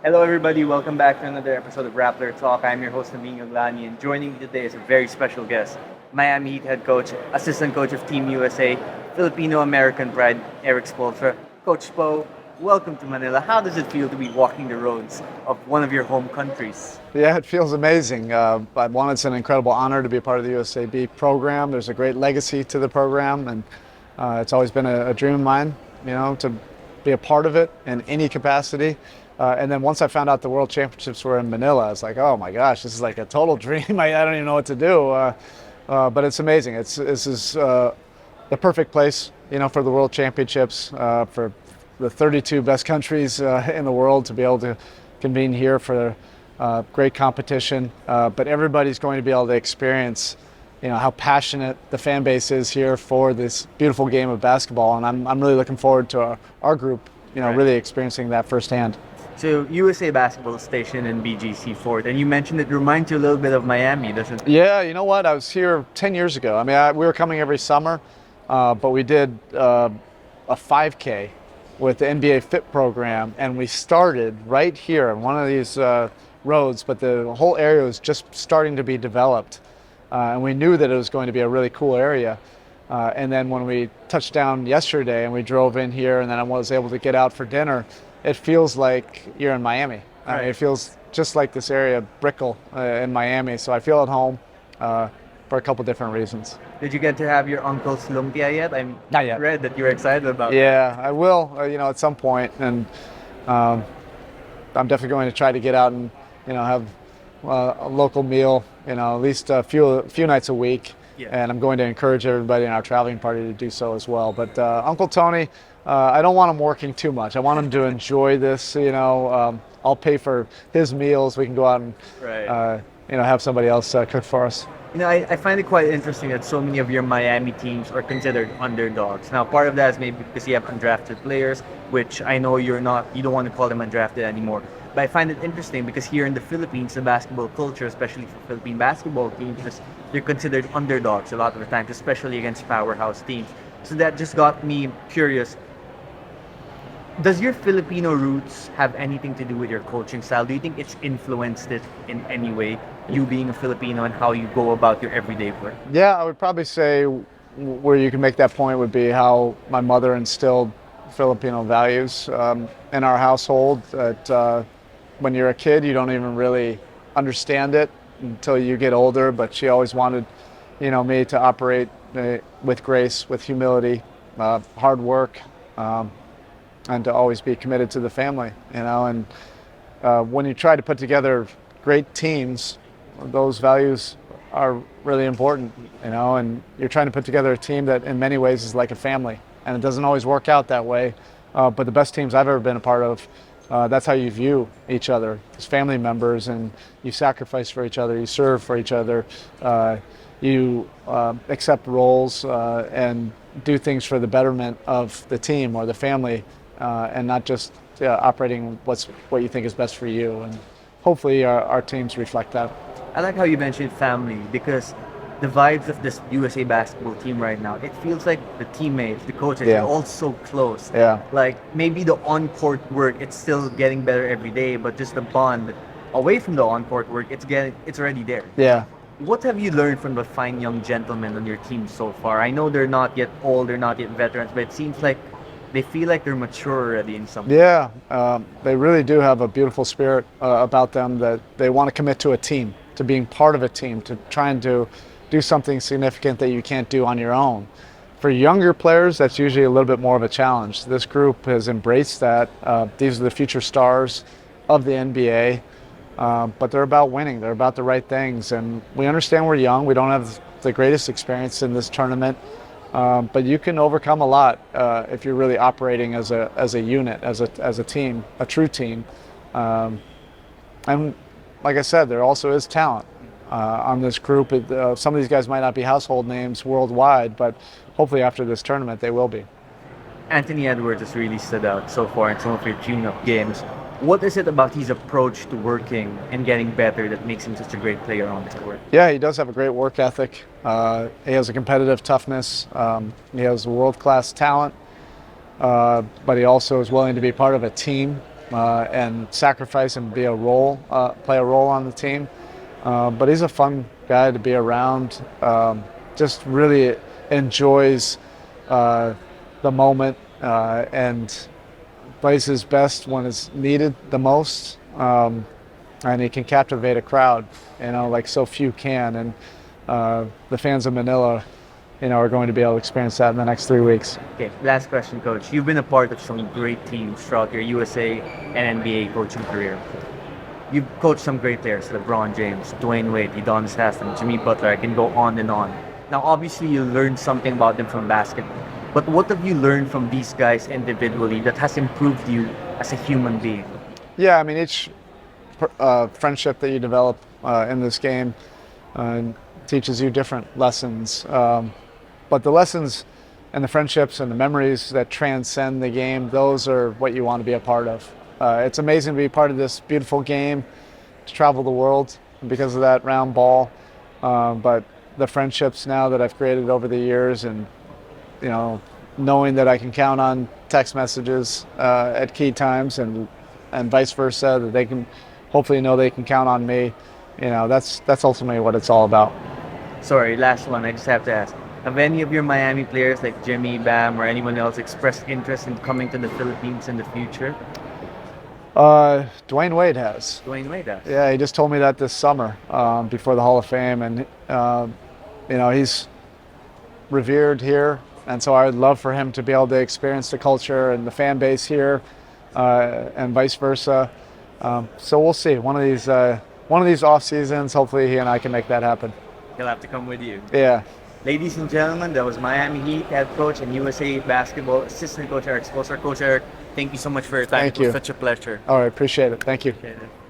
Hello, everybody. Welcome back to another episode of Rappler Talk. I'm your host, Amin Yoglani, and joining me today is a very special guest, Miami Heat head coach, assistant coach of Team USA, Filipino American pride, Erik Spoelstra. Coach Spo, welcome to Manila. How does it feel to be walking the roads of one of your home countries? Yeah, it feels amazing. It's an incredible honor to be a part of the USAB program. There's a great legacy to the program, and it's always been a dream of mine, to be a part of it in any capacity. And then once I found out the World Championships were in Manila, I was like, oh my gosh, this is like a total dream. I don't even know what to do, but it's amazing. This is the perfect place, for the World Championships, for the 32 best countries in the world to be able to convene here for great competition. But everybody's going to be able to experience, how passionate the fan base is here for this beautiful game of basketball. And I'm really looking forward to our group, Right. really experiencing that firsthand. So, USA Basketball Station in BGC Fort, and you mentioned it reminds you a little bit of Miami, doesn't it? Yeah, you know what? I was here 10 years ago. We were coming every summer, but we did a 5K with the NBA Fit program, and we started right here on one of these roads, but the whole area was just starting to be developed. And we knew that it was going to be a really cool area. And then when we touched down yesterday and we drove in here and then I was able to get out for dinner, it feels like you're in Miami. Right. It feels just like this area, Brickell, in Miami. So I feel at home for a couple different reasons. Did you get to have your uncle's lumpia yet? I Not yet. read that you were excited about it. Yeah, I will, at some point. And I'm definitely going to try to get out and, have a local meal, at least a few nights a week. Yeah. And I'm going to encourage everybody in our traveling party to do so as well. But Uncle Tony, I don't want him working too much. I want him to enjoy this. I'll pay for his meals. We can go out and Right. have somebody else cook for us. I find it quite interesting that so many of your Miami teams are considered underdogs. Now, part of that is maybe because you have undrafted players, which I know you don't want to call them undrafted anymore. But I find it interesting because here in the Philippines, the basketball culture, especially for Philippine basketball teams, they're considered underdogs a lot of the times, especially against powerhouse teams. So that just got me curious. Does your Filipino roots have anything to do with your coaching style? Do you think it's influenced it in any way, you being a Filipino and how you go about your everyday work? Yeah, I would probably say where you can make that point would be how my mother instilled Filipino values in our household. That when you're a kid, you don't even really understand it until you get older. But she always wanted, me to operate with grace, with humility, hard work, and to always be committed to the family. And when you try to put together great teams, those values are really important. And you're trying to put together a team that in many ways is like a family, and it doesn't always work out that way. But the best teams I've ever been a part of, that's how you view each other as family members, and you sacrifice for each other, you serve for each other, you accept roles and do things for the betterment of the team or the family, and not just operating what you think is best for you. And hopefully our teams reflect that. I like how you mentioned family because the vibes of this USA basketball team right now, it feels like the teammates, the coaches, Yeah. they're all so close. Yeah. Like maybe the on-court work, it's still getting better every day, but just the bond away from the on-court work, it's already there. Yeah. What have you learned from the fine young gentlemen on your team so far? I know they're not yet old, they're not yet veterans, but it seems like they feel like they're mature already in some way. Yeah, they really do have a beautiful spirit about them, that they want to commit to a team, to being part of a team, to trying to do something significant that you can't do on your own. For younger players, that's usually a little bit more of a challenge. This group has embraced that. These are the future stars of the NBA, but they're about winning. They're about the right things, and we understand we're young. We don't have the greatest experience in this tournament. But you can overcome a lot if you're really operating as a unit, as a team, a true team. And like I said, there also is talent on this group. Some of these guys might not be household names worldwide, but hopefully after this tournament they will be. Anthony Edwards has really stood out so far in some of your tune-up games. What is it about his approach to working and getting better that makes him such a great player on the court? Yeah, he does have a great work ethic. He has a competitive toughness. He has world-class talent, but he also is willing to be part of a team and sacrifice and be play a role on the team. But he's a fun guy to be around. Just really enjoys the moment and plays his best when it's needed the most. And he can captivate a crowd, like so few can. And the fans of Manila, are going to be able to experience that in the next 3 weeks. Okay, last question, Coach. You've been a part of some great teams throughout your USA and NBA coaching career. You've coached some great players, LeBron James, Dwyane Wade, Udonis Haslem, Jimmy Butler. I can go on and on. Now, obviously, you learned something about them from basketball. But what have you learned from these guys individually that has improved you as a human being? Yeah, I mean, each friendship that you develop in this game teaches you different lessons. But the lessons and the friendships and the memories that transcend the game, those are what you want to be a part of. It's amazing to be part of this beautiful game, to travel the world because of that round ball. But the friendships now that I've created over the years, and knowing that I can count on text messages at key times, and vice versa, that they can hopefully know they can count on me. That's ultimately what it's all about. Sorry, last one. I just have to ask. Have any of your Miami players like Jimmy, Bam, or anyone else expressed interest in coming to the Philippines in the future? Dwyane Wade has. Dwyane Wade has. Yeah, he just told me that this summer before the Hall of Fame, and he's revered here, and so I would love for him to be able to experience the culture and the fan base here, and vice versa. So we'll see. One of these off seasons, hopefully he and I can make that happen. He'll have to come with you. Yeah. Ladies and gentlemen, that was Miami Heat head coach and USA basketball assistant coach Erik Spoelstra. Coach Erik, thank you so much for your time. Thank It was you. such a pleasure. All right, appreciate it. Thank you. Appreciate it.